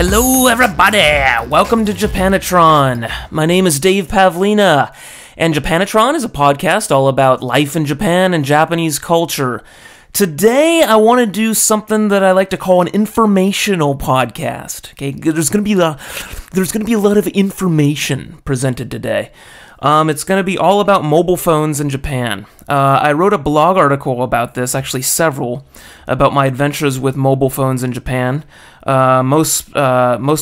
Hello everybody! Welcome to Japanatron. My name is Dave Pavlina, and Japanatron is a podcast all about life in Japan and Japanese culture. Today I want to do something that I like to call an informational podcast. Okay, there's going to be a lot of information presented today. It's going to be all about mobile phones in Japan. I wrote a blog article about this, actually several, about my adventures with mobile phones in Japan. Most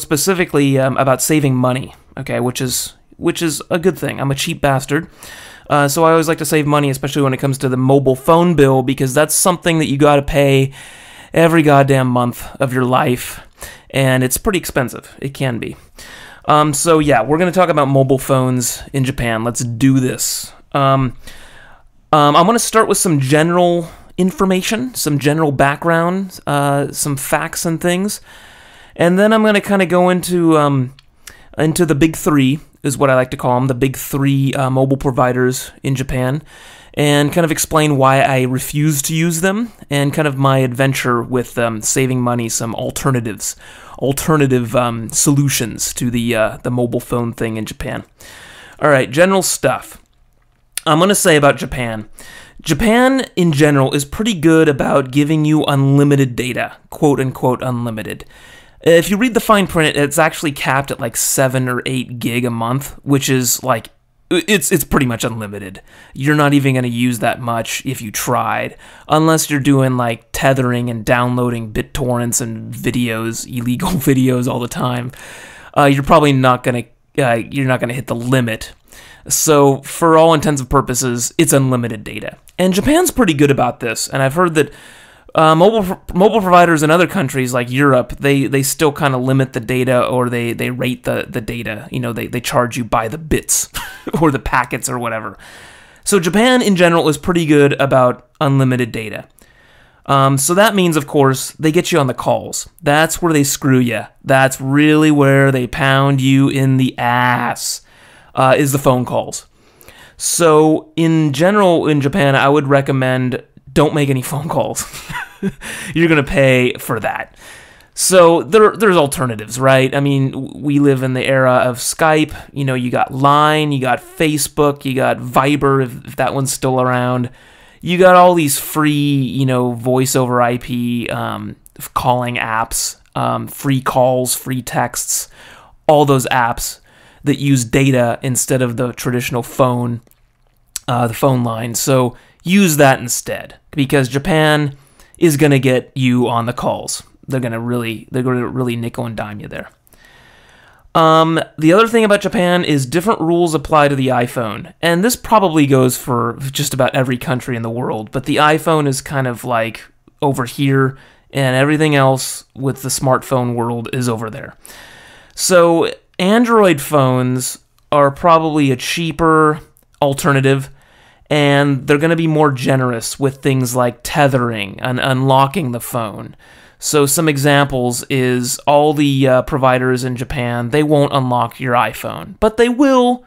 specifically about saving money. Okay, which is a good thing. I'm a cheap bastard, so I always like to save money, especially when it comes to the mobile phone bill, because that's something that you got to pay every goddamn month of your life, and it's pretty expensive. It can be. So yeah, we're going to talk about mobile phones in Japan. Let's do this. I'm going to start with some general information, some general background, some facts and things, and then I'm going to kind of go into the big three, is what I like to call them, the big three mobile providers in Japan, and kind of explain why I refuse to use them, and kind of my adventure with saving money, some alternative solutions to the mobile phone thing in Japan. All right, general stuff. I'm going to say about Japan. Japan, in general, is pretty good about giving you unlimited data, quote-unquote unlimited. If you read the fine print, it's actually capped at like 7 or 8 gig a month, which is like, it's pretty much unlimited. You're not even going to use that much if you tried, unless you're doing like tethering and downloading BitTorrents and videos, illegal videos all the time. You're probably not going to hit the limit. So for all intents and purposes, it's unlimited data. And Japan's pretty good about this, and I've heard that mobile providers in other countries like Europe, they still kind of limit the data, or they rate the data. You know, they charge you by the bits or the packets or whatever. So Japan in general is pretty good about unlimited data. So that means, of course, they get you on the calls. That's where they screw you. That's really where they pound you in the ass, is the phone calls. So in general in Japan, I would recommend don't make any phone calls. You're going to pay for that. So there's alternatives, right? I mean, we live in the era of Skype. You know, you got Line, you got Facebook, you got Viber, if that one's still around. You got all these free, you know, voice over IP calling apps, free calls, free texts, all those apps that use data instead of the traditional phone, the phone line. So use that instead, because Japan is going to get you on the calls. They're going to really nickel and dime you there. The other thing about Japan is different rules apply to the iPhone, and this probably goes for just about every country in the world, but the iPhone is kind of like over here, and everything else with the smartphone world is over there. So Android phones are probably a cheaper alternative, and they're going to be more generous with things like tethering and unlocking the phone. So some examples is all the providers in Japan, they won't unlock your iPhone, but they will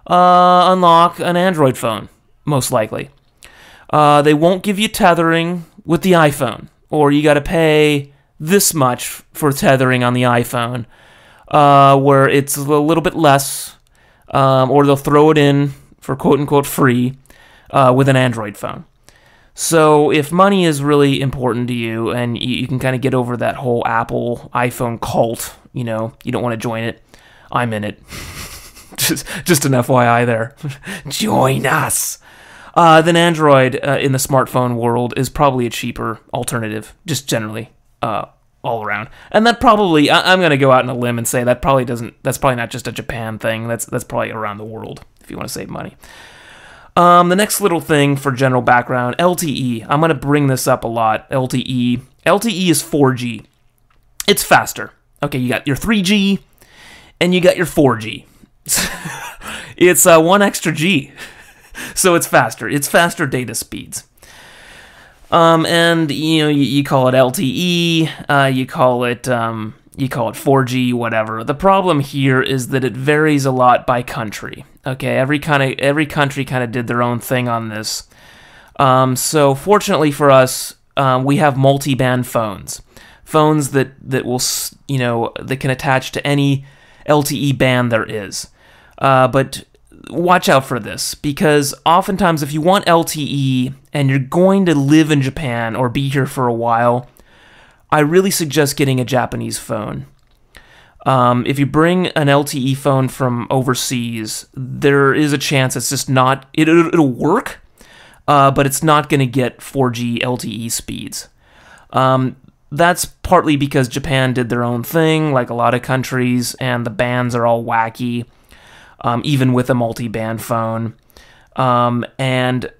unlock an Android phone, most likely. They won't give you tethering with the iPhone, or you got to pay this much for tethering on the iPhone, where it's a little bit less, or they'll throw it in for quote-unquote free with an Android phone. So if money is really important to you, and you can kind of get over that whole Apple iPhone cult, you know, you don't want to join it, I'm in it. just an FYI there. Join us! Then Android in the smartphone world is probably a cheaper alternative, just generally, all around. And that probably, I'm going to go out on a limb and say that's probably not just a Japan thing, that's probably around the world, if you want to save money. The next little thing for general background, LTE. I'm going to bring this up a lot, LTE. LTE is 4G. It's faster. Okay, you got your 3G, and you got your 4G. It's one extra G, so it's faster. It's faster data speeds. And, you know, you call it LTE, you call it 4G, whatever. The problem here is that it varies a lot by country. Okay, every country kind of did their own thing on this. So fortunately for us, we have multi-band phones. phones that will, that can attach to any LTE band there is. But watch out for this, because oftentimes if you want LTE and you're going to live in Japan or be here for a while, I really suggest getting a Japanese phone. If you bring an LTE phone from overseas, there is a chance it's just not, it'll work, but it's not going to get 4G LTE speeds. That's partly because Japan did their own thing, like a lot of countries, and the bands are all wacky, even with a multi-band phone. And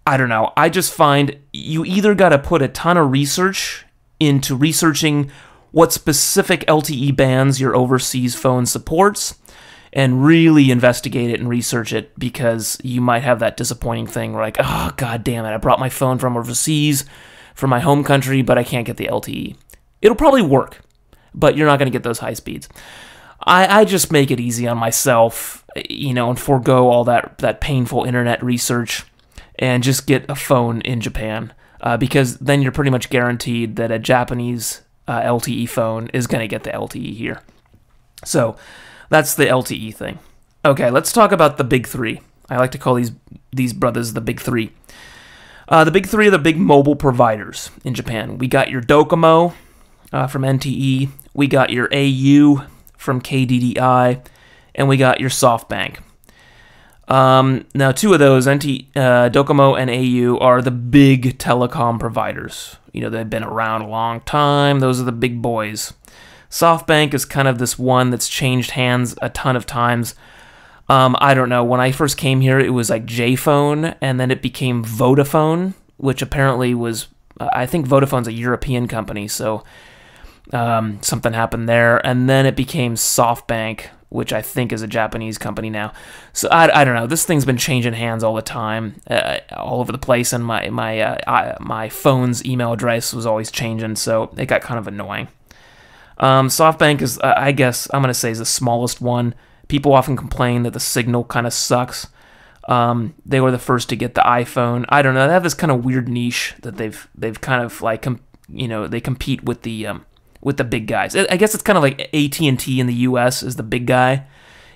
I don't know, I just find you either got to put a ton of research into researching what specific LTE bands your overseas phone supports, and really investigate it and research it, because you might have that disappointing thing where like, oh, god damn it, I brought my phone from overseas, from my home country, but I can't get the LTE. It'll probably work, but you're not going to get those high speeds. I just make it easy on myself, and forego all that painful internet research, and just get a phone in Japan, because then you're pretty much guaranteed that a Japanese LTE phone is going to get the LTE here. So that's the LTE thing. Okay, let's talk about the big three. I like to call these brothers the big three. The big three are the big mobile providers in Japan. We got your Docomo from NTE, we got your au from KDDI, and we got your SoftBank. Now, two of those, Docomo and au, are the big telecom providers. They've been around a long time. Those are the big boys. SoftBank is kind of this one that's changed hands a ton of times. I don't know. When I first came here, it was like J-Phone, and then it became Vodafone, which apparently was, I think Vodafone's a European company, so something happened there. And then it became SoftBank, which I think is a Japanese company now. So I don't know. This thing's been changing hands all the time, all over the place, and my phone's email address was always changing, so it got kind of annoying. SoftBank is, I guess, I'm going to say is the smallest one. People often complain that the signal kind of sucks. They were the first to get the iPhone. I don't know. They have this kind of weird niche that they've kind of like, they compete with the big guys. I guess it's kind of like AT&T in the U.S. is the big guy,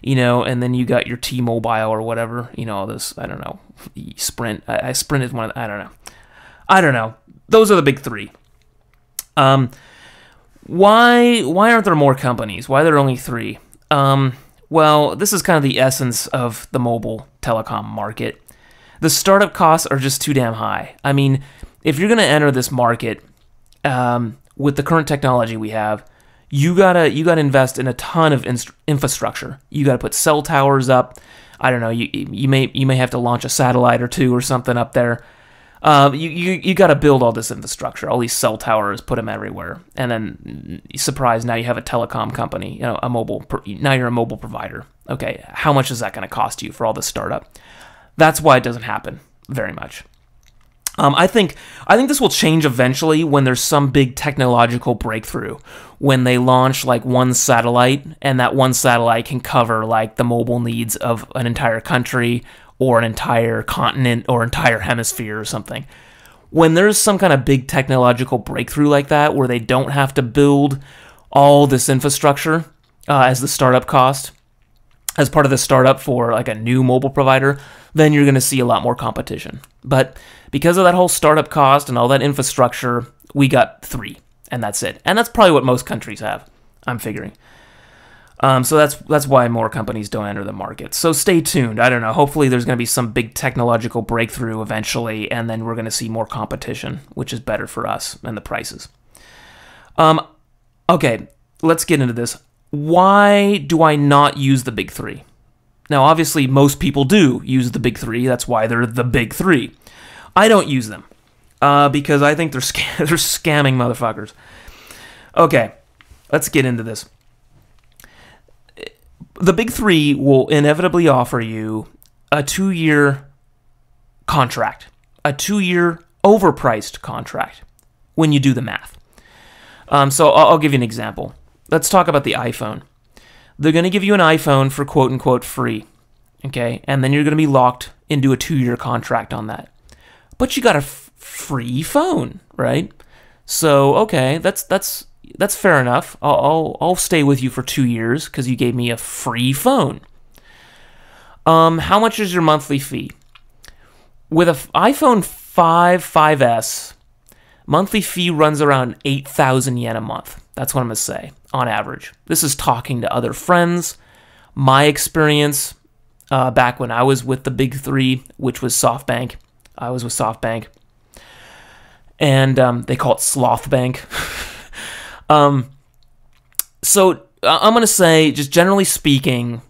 and then you got your T-Mobile or whatever, all this, I don't know, Sprint. Sprint is one of, I don't know. Those are the big three. Why aren't there more companies? Why are there only three? Well, this is kind of the essence of the mobile telecom market. The startup costs are just too damn high. I mean, if you're going to enter this market, with the current technology we have, you gotta invest in a ton of infrastructure. You gotta put cell towers up. I don't know. You may have to launch a satellite or two or something up there. You gotta build all this infrastructure, all these cell towers, put them everywhere, and then surprise, now you have a telecom company. Now you're a mobile provider. Okay, how much is that going to cost you for all this startup? That's why it doesn't happen very much. I think this will change eventually when there's some big technological breakthrough, when they launch like one satellite, and that one satellite can cover like the mobile needs of an entire country or an entire continent or entire hemisphere or something. When there's some kind of big technological breakthrough like that, where they don't have to build all this infrastructure as the startup cost, as part of the startup for like a new mobile provider, then you're going to see a lot more competition. But because of that whole startup cost and all that infrastructure, we got three, and that's it. And that's probably what most countries have, I'm figuring. So that's why more companies don't enter the market. So stay tuned. I don't know. Hopefully there's going to be some big technological breakthrough eventually, and then we're going to see more competition, which is better for us and the prices. Okay, let's get into this. Why do I not use the big three? Now, obviously, most people do use the big three. That's why they're the big three. I don't use them because I think they're scamming motherfuckers. Okay, let's get into this. The big three will inevitably offer you a 2-year contract, a 2-year overpriced contract when you do the math. So I'll give you an example. Let's talk about the iPhone. They're going to give you an iPhone for quote-unquote free, okay? And then you're going to be locked into a 2-year contract on that. But you got a free phone, right? So okay, that's fair enough. I'll stay with you for 2 years because you gave me a free phone. How much is your monthly fee? With an iPhone 5S, monthly fee runs around 8,000 yen a month. That's what I'm going to say, on average. This is talking to other friends. My experience back when I was with the big three, which was SoftBank. I was with SoftBank. And they call it SlothBank. So I'm going to say, just generally speaking,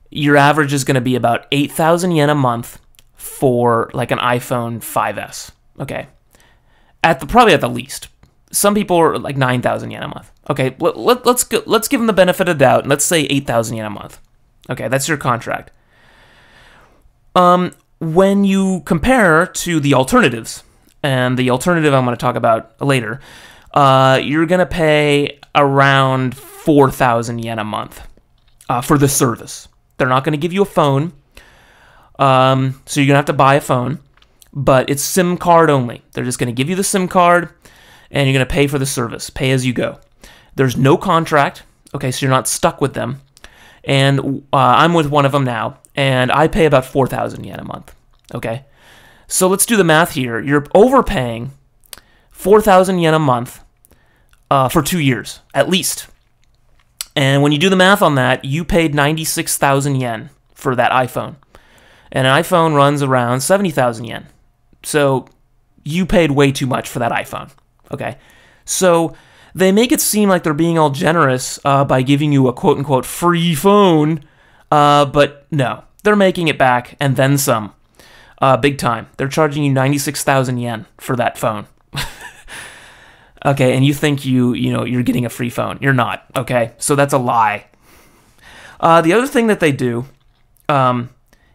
your average is going to be about 8,000 yen a month for like an iPhone 5S. Okay. Probably at the least. Some people are like 9,000 yen a month. Okay, let's give them the benefit of the doubt, and let's say 8,000 yen a month. Okay, that's your contract. When you compare to the alternatives, and the alternative I'm going to talk about later, you're going to pay around 4,000 yen a month for the service. They're not going to give you a phone, so you're going to have to buy a phone, but it's SIM card only. They're just going to give you the SIM card, and you're going to pay for the service, pay as you go. There's no contract, okay, so you're not stuck with them. And I'm with one of them now, and I pay about 4,000 yen a month, okay? So let's do the math here. You're overpaying 4,000 yen a month for 2 years, at least. And when you do the math on that, you paid 96,000 yen for that iPhone. And an iPhone runs around 70,000 yen. So you paid way too much for that iPhone, okay? So they make it seem like they're being all generous by giving you a quote-unquote free phone, but no. They're making it back, and then some. Big time. They're charging you 96,000 yen for that phone. Okay, and you think you're getting a free phone. You're not, okay? So that's a lie. The other thing that they do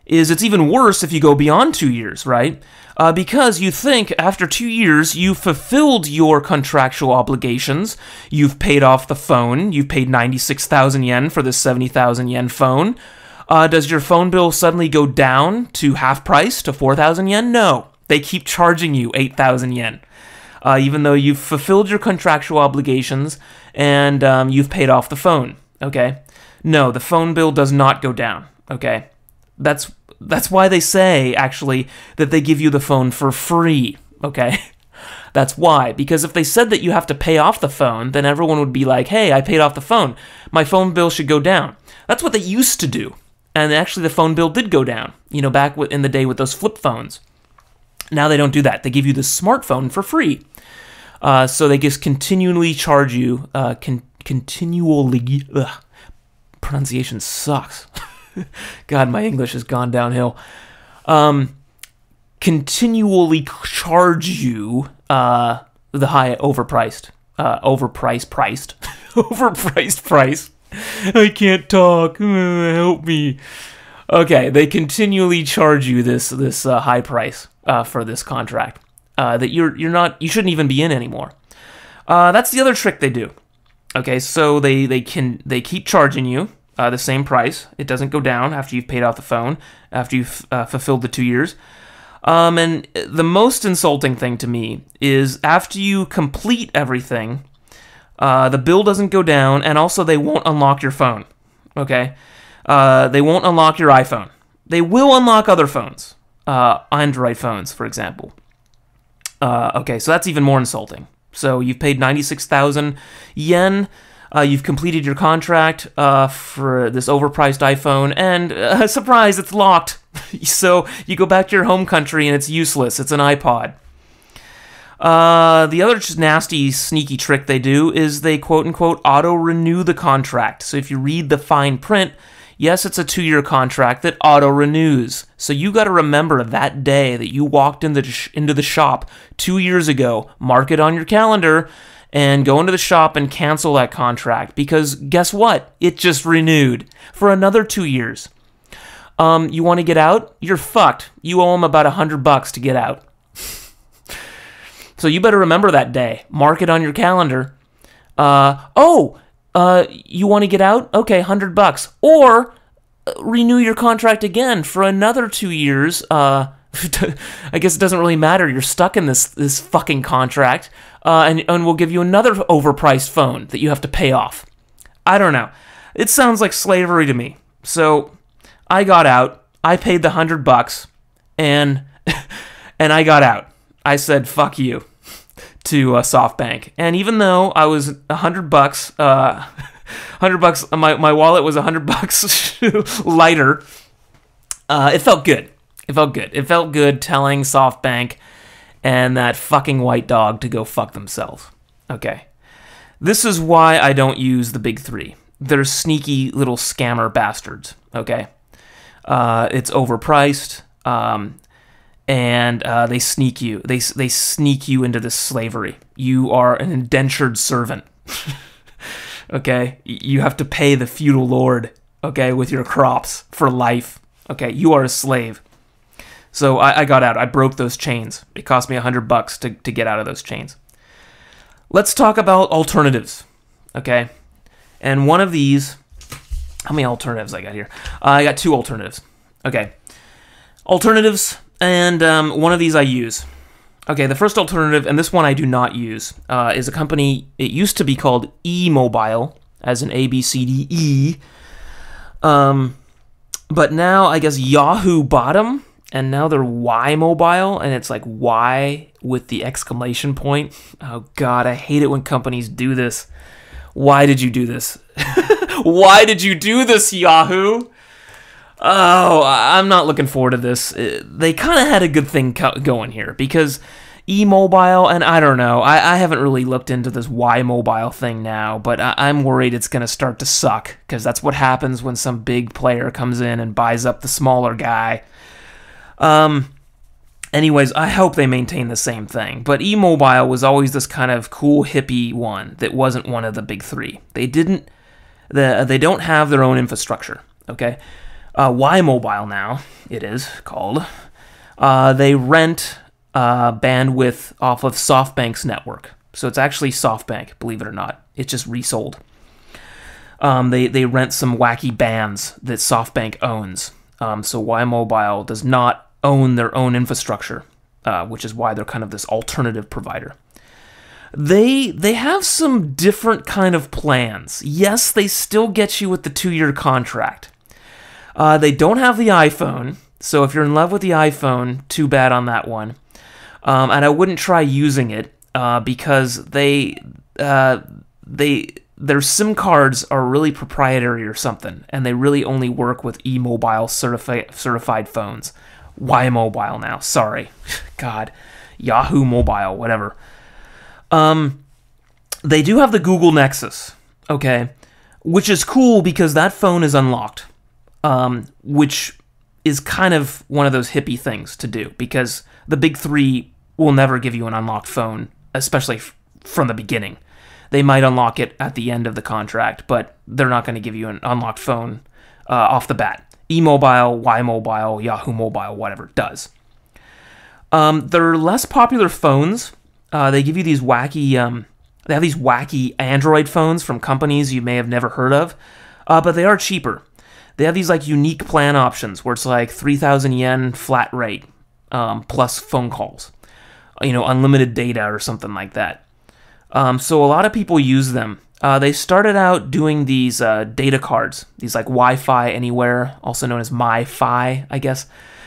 is it's even worse if you go beyond 2 years, right? Because you think after 2 years you've fulfilled your contractual obligations, you've paid off the phone, you've paid 96,000 yen for this 70,000 yen phone. Does your phone bill suddenly go down to half price, to 4,000 yen? No. They keep charging you 8,000 yen. Even though you've fulfilled your contractual obligations and you've paid off the phone, okay? No, the phone bill does not go down, okay? That's why they say, actually, that they give you the phone for free, okay? That's why. Because if they said that you have to pay off the phone, then everyone would be like, hey, I paid off the phone. My phone bill should go down. That's what they used to do. And actually, the phone bill did go down, back in the day with those flip phones. Now they don't do that. They give you the smartphone for free. So they just continually charge you, continually. Ugh, pronunciation sucks. God, my English has gone downhill. Continually charge you the high overpriced price. I can't talk. Help me. Okay, they continually charge you this high price for this contract that you shouldn't even be in anymore. That's the other trick they do. Okay, so they keep charging you the same price. It doesn't go down after you've paid off the phone, after you've fulfilled the 2 years. And the most insulting thing to me is after you complete everything, the bill doesn't go down, and also they won't unlock your phone. Okay, they won't unlock your iPhone. They will unlock other phones, Android phones, for example. Okay, so that's even more insulting. So you've paid 96,000 yen. You've completed your contract for this overpriced iPhone, and surprise, it's locked. So you go back to your home country, and it's useless. It's an iPod. The other just nasty, sneaky trick they do is they quote-unquote auto-renew the contract. So if you read the fine print, yes, it's a 2-year contract that auto-renews. So you got to remember that day that you walked into the shop 2 years ago, mark it on your calendar, and go into the shop and cancel that contract. Because guess what? It just renewed for another 2 years. You want to get out? You're fucked. You owe them about $100 to get out. So you better remember that day. Mark it on your calendar. You want to get out? Okay, $100. Or renew your contract again for another 2 years. I guess it doesn't really matter. You're stuck in this fucking contract. and we'll give you another overpriced phone that you have to pay off. I don't know. It sounds like slavery to me. So I got out. I paid the $100, and and I got out. I said fuck you to SoftBank. And even though I was $100, $100, my wallet was $100 lighter. It felt good. It felt good. It felt good telling SoftBank and that fucking white dog to go fuck themselves. Okay. This is why I don't use the big three. They're sneaky little scammer bastards. Okay. It's overpriced. And they sneak you. They sneak you into this slavery. You are an indentured servant. Okay? You have to pay the feudal lord, okay, with your crops for life. Okay? You are a slave. So I got out. I broke those chains. It cost me $100 to get out of those chains. Let's talk about alternatives. Okay? And one of these... How many alternatives I got here? I got 2 alternatives. Okay. Alternatives... And one of these I use. Okay, the first alternative, and this one I do not use, is a company, it used to be called E-Mobile, as in A-B-C-D-E. But now I guess Yahoo bought them, and now they're Y-Mobile, and it's like Y with the exclamation point. Oh God, I hate it when companies do this. Why did you do this? Why did you do this, Yahoo? Oh, I'm not looking forward to this. They kind of had a good thing going here, because E-Mobile, and I don't know, I haven't really looked into this Y-Mobile thing now, but I'm worried it's going to start to suck, because that's what happens when some big player comes in and buys up the smaller guy. Anyways, I hope they maintain the same thing, but E-Mobile was always this kind of cool hippie one that wasn't one of the big three. They don't have their own infrastructure, okay? Y-Mobile now, it is called, they rent bandwidth off of SoftBank's network. So it's actually SoftBank, believe it or not. It's just resold. They rent some wacky bands that SoftBank owns. So Y-Mobile does not own their own infrastructure, which is why they're kind of this alternative provider. They have some different kind of plans. Yes, they still get you with the 2-year contract. They don't have the iPhone, so if you're in love with the iPhone, too bad on that one. And I wouldn't try using it because their SIM cards are really proprietary or something, and they really only work with E-Mobile certified phones. Y-Mobile now, sorry. God, Yahoo Mobile, whatever. They do have the Google Nexus, okay, which is cool because that phone is unlocked. Which is kind of one of those hippie things to do, because the big three will never give you an unlocked phone, especially from the beginning. They might unlock it at the end of the contract, but they're not going to give you an unlocked phone off the bat. E-Mobile, Y-Mobile, Yahoo Mobile, whatever, does. They're less popular phones. They give you these wacky... they have these wacky Android phones from companies you may have never heard of, but they are cheaper. They have these like unique plan options where it's like 3,000 yen flat rate plus phone calls, unlimited data or something like that. So a lot of people use them. They started out doing these data cards, these like Wi-Fi Anywhere, also known as MiFi, I guess.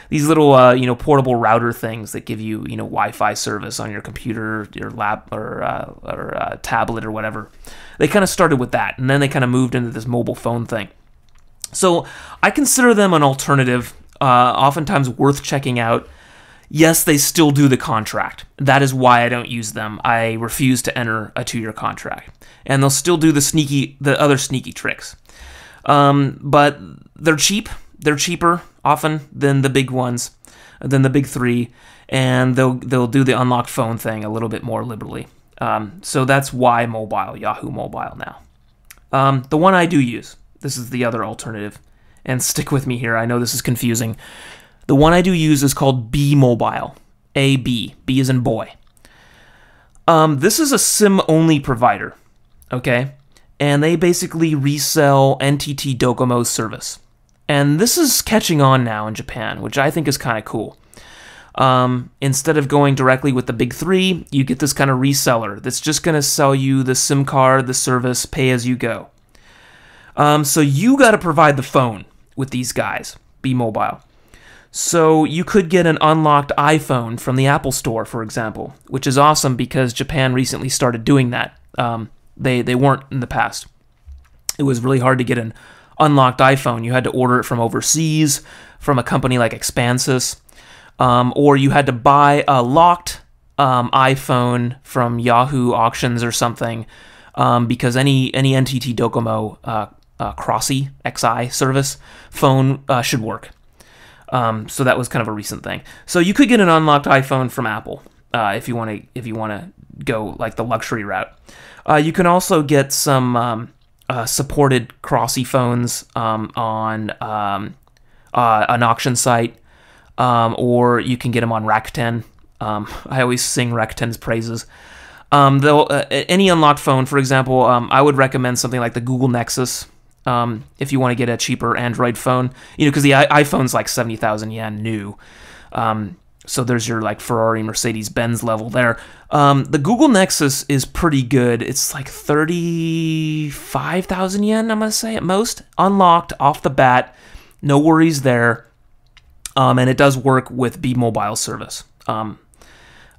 These little portable router things that give you Wi-Fi service on your computer, your lap or tablet or whatever. They kind of started with that, and then they kind of moved into this mobile phone thing. So I consider them an alternative, oftentimes worth checking out. Yes, they still do the contract. That is why I don't use them. I refuse to enter a 2-year contract. And they'll still do the other sneaky tricks. But they're cheap. They're cheaper often than the big ones, than the big three, and they'll do the unlocked phone thing a little bit more liberally. So that's why Yahoo Mobile now. The one I do use. This is the other alternative. And stick with me here. I know this is confusing. The one I do use is called B-Mobile. A-B. B as in boy. This is a SIM-only provider. Okay? And they basically resell NTT Docomo's service. And this is catching on now in Japan, which I think is kind of cool. Instead of going directly with the big three, you get this kind of reseller that's just going to sell you the SIM card, the service, pay as you go. So you got to provide the phone with these guys, B-Mobile. So you could get an unlocked iPhone from the Apple Store, for example, which is awesome because Japan recently started doing that. They weren't in the past. It was really hard to get an unlocked iPhone. You had to order it from overseas, from a company like Expansys, or you had to buy a locked iPhone from Yahoo Auctions or something, because any NTT Docomo Crossy XI service phone should work. So that was kind of a recent thing. So you could get an unlocked iPhone from Apple if you want to go like the luxury route. You can also get some supported Crossy phones on an auction site, or you can get them on Rakuten. I always sing Rakuten's praises. Any unlocked phone, for example, I would recommend something like the Google Nexus. If you want to get a cheaper Android phone, because the iPhone's like 70,000 yen new. So there's your like Ferrari, Mercedes-Benz level there. The Google Nexus is pretty good. It's like 35,000 yen, I'm going to say at most. Unlocked off the bat. No worries there. And it does work with B-Mobile service. And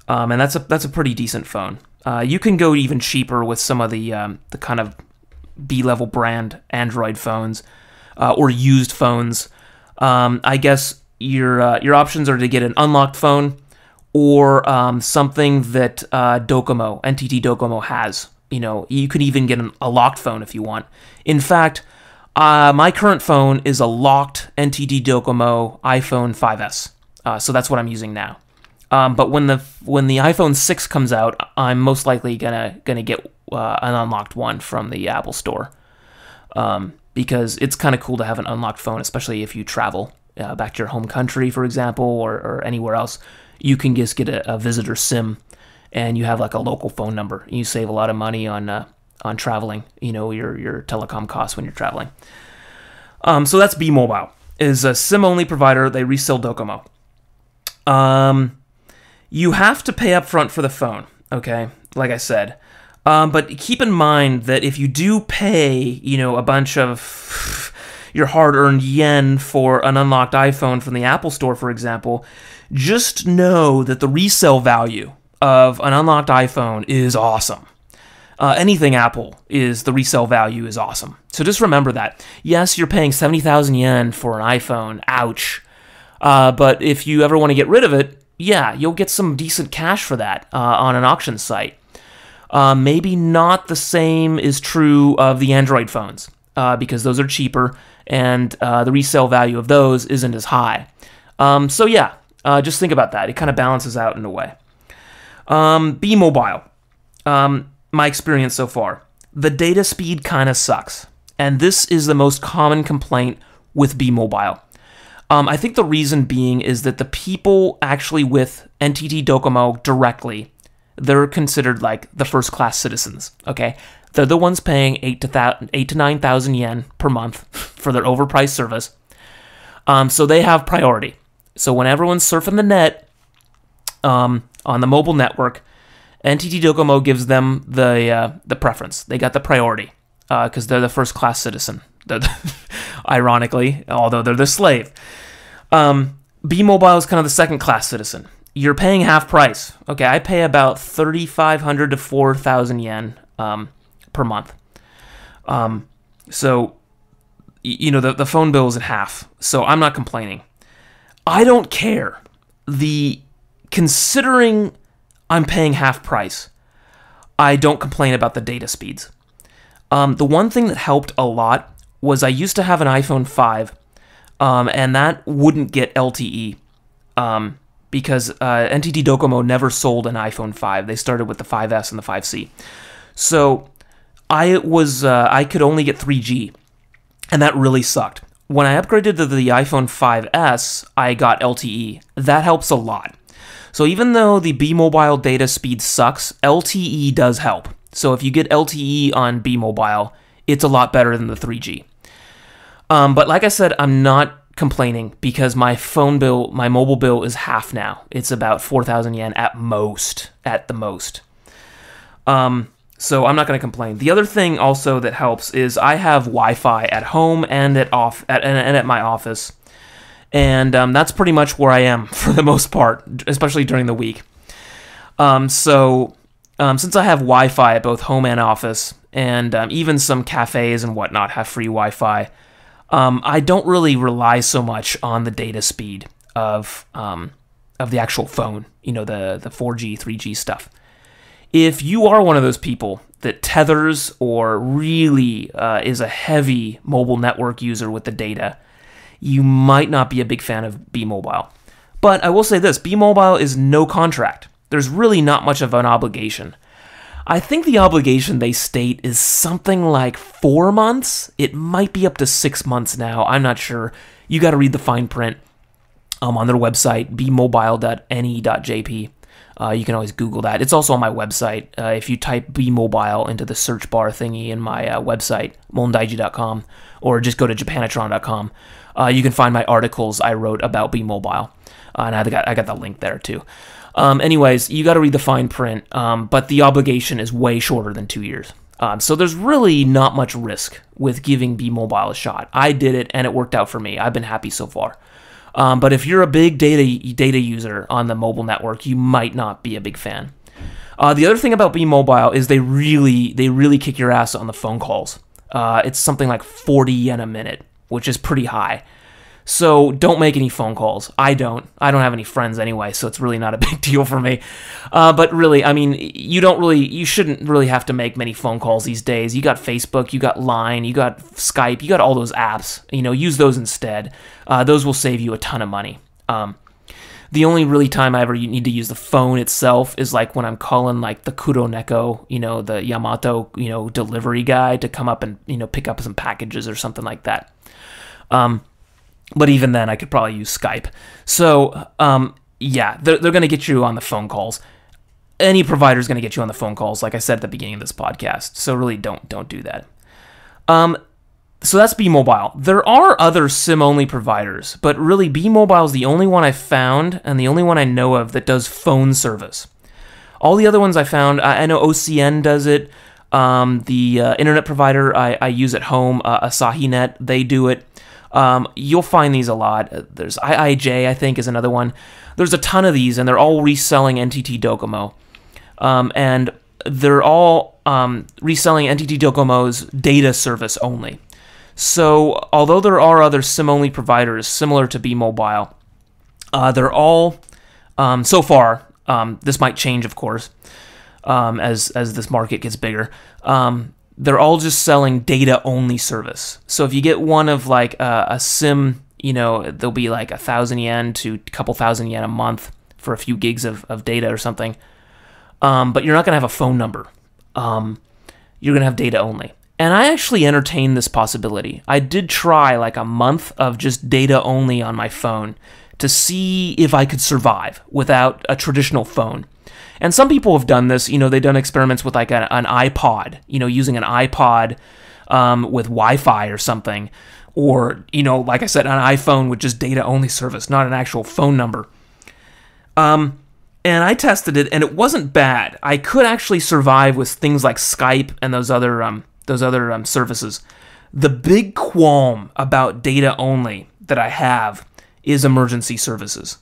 that's a pretty decent phone. You can go even cheaper with some of the kind of B-level brand Android phones or used phones. I guess your options are to get an unlocked phone or something that NTT Docomo has. You could even get a locked phone if you want. In fact, my current phone is a locked NTT Docomo iPhone 5S. So that's what I'm using now. But when the iPhone 6 comes out, I'm most likely gonna get an unlocked one from the Apple Store, because it's kind of cool to have an unlocked phone, especially if you travel back to your home country, for example, or anywhere else. You can just get a visitor SIM, and you have like a local phone number. You save a lot of money on traveling. Your telecom costs when you're traveling. So that's B-Mobile, is a SIM-only provider. They resell Docomo. You have to pay up front for the phone, okay? Like I said. But keep in mind that if you do pay, a bunch of your hard-earned yen for an unlocked iPhone from the Apple Store, for example, just know that the resale value of an unlocked iPhone is awesome. Anything Apple the resale value is awesome. So just remember that. Yes, you're paying 70,000 yen for an iPhone. Ouch. But if you ever want to get rid of it, yeah, you'll get some decent cash for that on an auction site. Maybe not the same is true of the Android phones, because those are cheaper, and the resale value of those isn't as high. So yeah, just think about that. It kind of balances out in a way. B-Mobile. My experience so far. The data speed kind of sucks, and this is the most common complaint with B-Mobile. I think the reason being is that the people actually with NTT Docomo directly, they're considered like the first-class citizens, okay? They're the ones paying 8,000 to 9,000 yen per month for their overpriced service. So they have priority. So when everyone's surfing the net on the mobile network, NTT Docomo gives them the preference. They got the priority because they're the first-class citizen. Ironically, although they're the slave. B-Mobile is kind of the second-class citizen. You're paying half price. Okay, I pay about 3,500 to 4,000 yen per month. So, the phone bill is at half. So I'm not complaining. I don't care. Considering I'm paying half price, I don't complain about the data speeds. The one thing that helped a lot was I used to have an iPhone 5, and that wouldn't get LTE, because NTT Docomo never sold an iPhone 5. They started with the 5S and the 5C. So I could only get 3G, and that really sucked. When I upgraded to the iPhone 5S, I got LTE. That helps a lot. So even though the B-Mobile data speed sucks, LTE does help. So if you get LTE on B-Mobile, it's a lot better than the 3G. But like I said, I'm not complaining because my mobile bill is half now. It's about 4,000 yen at the most. So I'm not going to complain. The other thing also that helps is I have Wi-Fi at home and at my office. And that's pretty much where I am for the most part, especially during the week. Since I have Wi-Fi at both home and office, and even some cafes and whatnot have free Wi-Fi, I don't really rely so much on the data speed of the actual phone, the 4G, 3G stuff. If you are one of those people that tethers or really is a heavy mobile network user with the data, you might not be a big fan of B-Mobile. But I will say this, B-Mobile is no contract. There's really not much of an obligation. I think the obligation they state is something like 4 months. It might be up to 6 months now. I'm not sure. You got to read the fine print on their website, bmobile.ne.jp. You can always Google that. It's also on my website. If you type B-Mobile into the search bar thingy in my website, mondaiji.com, or just go to japanatron.com, you can find my articles I wrote about B-Mobile. And I got the link there too. Anyways, you got to read the fine print, but the obligation is way shorter than 2 years. So there's really not much risk with giving B-Mobile a shot. I did it, and it worked out for me. I've been happy so far. But if you're a big data user on the mobile network, you might not be a big fan. The other thing about B-Mobile is they really kick your ass on the phone calls. It's something like 40 yen a minute, which is pretty high. So don't make any phone calls. I don't have any friends anyway, so it's really not a big deal for me. But really, I mean, you shouldn't really have to make many phone calls these days. You got Facebook, you got Line, you got Skype, you got all those apps. Use those instead. Those will save you a ton of money. The only really time I ever need to use the phone itself is like when I'm calling like the Kuroneko, the Yamato, delivery guy to come up and, pick up some packages or something like that. But even then, I could probably use Skype. So, yeah, they're going to get you on the phone calls. Any provider's going to get you on the phone calls, like I said at the beginning of this podcast. So really, don't do that. So that's B-Mobile. There are other SIM-only providers, but really B-Mobile is the only one I've found and the only one I know of that does phone service. All the other ones I found, I know OCN does it. The internet provider I use at home, AsahiNet, they do it. You'll find these a lot. There's IIJ, I think, is another one. There's a ton of these, and they're all reselling NTT Docomo. And they're all reselling NTT Docomo's data service only. So, although there are other SIM-only providers similar to B-Mobile, they're all, so far, this might change, of course, as this market gets bigger, they're all just selling data-only service. So if you get one of like a SIM, there'll be like 1,000 yen to a couple thousand yen a month for a few gigs of data or something. But you're not going to have a phone number. You're going to have data only. And I actually entertained this possibility. I did try like a month of just data only on my phone to see if I could survive without a traditional phone. And some people have done this, they've done experiments with like an iPod, using an iPod with Wi-Fi or something. Or, like I said, an iPhone with just data-only service, not an actual phone number. And I tested it, and it wasn't bad. I could actually survive with things like Skype and those other services. The big qualm about data-only that I have is emergency services.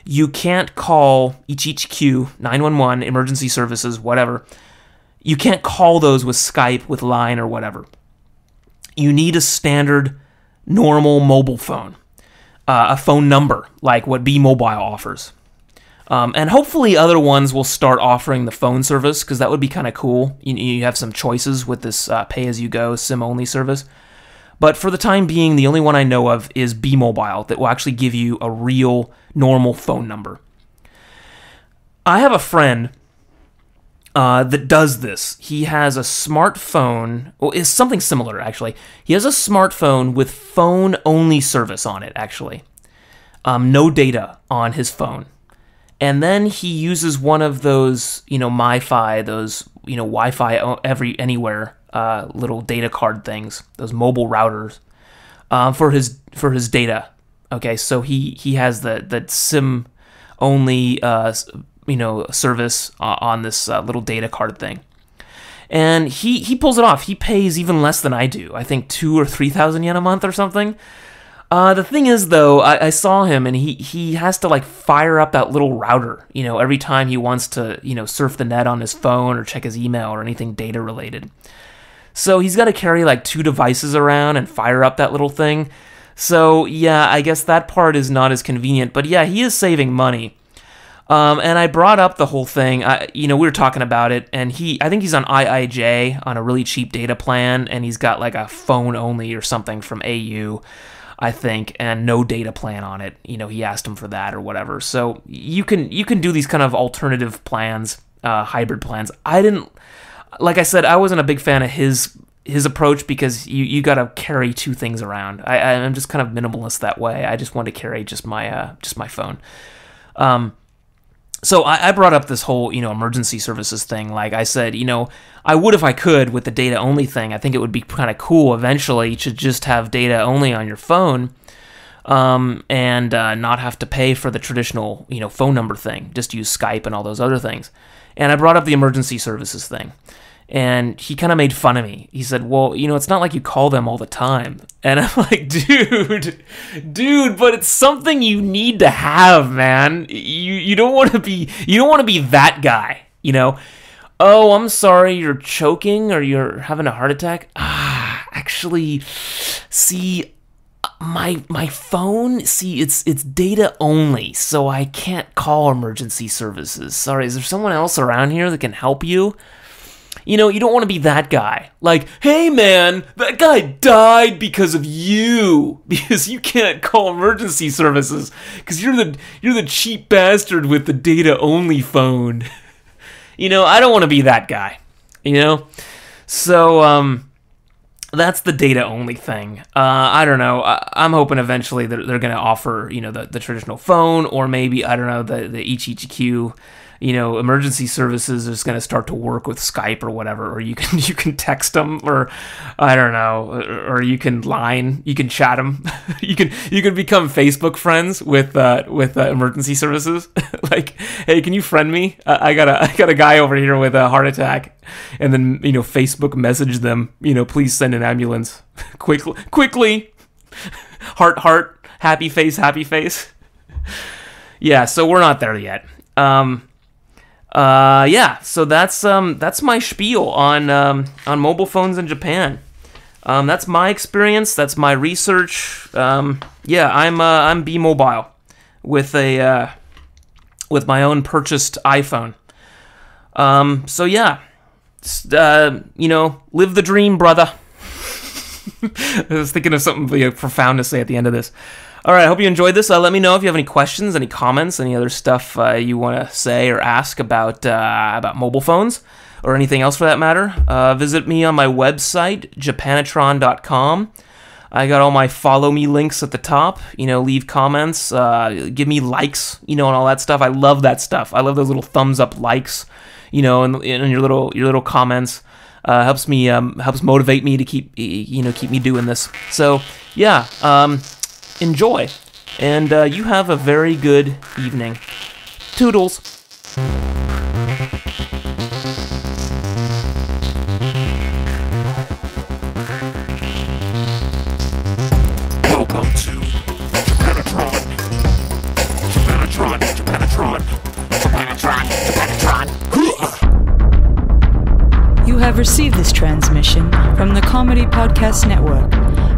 You can't call HHQ, 911, emergency services, whatever. You can't call those with Skype, with Line, or whatever. You need a standard, normal mobile phone. A phone number, like what B-Mobile offers. And hopefully other ones will start offering the phone service, because that would be kind of cool. You have some choices with this pay-as-you-go, SIM-only service. But for the time being, the only one I know of is B-Mobile that will actually give you a real, normal phone number. I have a friend that does this. He has a smartphone, well, it's something similar, actually. He has a smartphone with phone-only service on it, actually. No data on his phone. And then he uses one of those, MiFi, those, Wi-Fi anywhere little data card things, those mobile routers, for his data Okay, so he has the SIM only service on this little data card thing, and he pulls it off. He pays even less than I do. I think 2,000 or 3,000 yen a month or something. The thing is, though, I saw him, and he has to, like, fire up that little router, every time he wants to, surf the net on his phone or check his email or anything data-related. So he's got to carry, like, 2 devices around and fire up that little thing. So, yeah, I guess that part is not as convenient. But, yeah, he is saving money. And I brought up the whole thing. We were talking about it, and I think he's on IIJ on a really cheap data plan, and he's got, like, a phone-only or something from AU. I think, and no data plan on it. He asked him for that or whatever. So you can do these kind of alternative plans, hybrid plans. Like I said, I wasn't a big fan of his approach because you got to carry 2 things around. I'm just kind of minimalist that way. I just want to carry just my phone. So I brought up this whole, emergency services thing. Like I said, I would if I could with the data only thing. I think it would be kind of cool eventually to just have data only on your phone, and not have to pay for the traditional, phone number thing. Just use Skype and all those other things. And I brought up the emergency services thing. And he kind of made fun of me. He said, well, it's not like you call them all the time. And I'm like, dude, but it's something you need to have, man. You don't want to be that guy, Oh, I'm sorry, you're choking or you're having a heart attack. Actually, see, my phone, it's data only, so I can't call emergency services. Sorry, is there someone else around here that can help you? You don't want to be that guy. Like, hey man, that guy died because of you. Because you can't call emergency services. Because you're the cheap bastard with the data only phone. I don't want to be that guy. So that's the data only thing. I don't know. I'm hoping eventually they're going to offer the traditional phone, or maybe, I don't know, the HHQ. Emergency services is going to start to work with Skype or whatever, or you can text them, or I don't know, or you can chat them. you can become Facebook friends with emergency services. Like, hey, can you friend me? I got a guy over here with a heart attack, and then Facebook message them. Please send an ambulance quickly. Heart, happy face. Yeah, so we're not there yet. So that's my spiel on mobile phones in Japan. That's my experience. That's my research. I'm B-Mobile with my own purchased iPhone. Live the dream, brother. I was thinking of something profound to say at the end of this. All right, I hope you enjoyed this. Let me know if you have any questions, any comments, any other stuff you want to say or ask about mobile phones or anything else for that matter. Visit me on my website, Japanatron.com. I got all my follow me links at the top. Leave comments, give me likes, and all that stuff. I love that stuff. I love those little thumbs up likes, and your little comments. Helps motivate me to keep me doing this. So yeah. Enjoy, and you have a very good evening. Toodles. Welcome to Japanatron. You have received this transmission from the Comedy Podcast Network.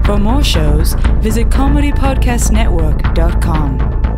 For more shows, visit comedypodcastnetwork.com.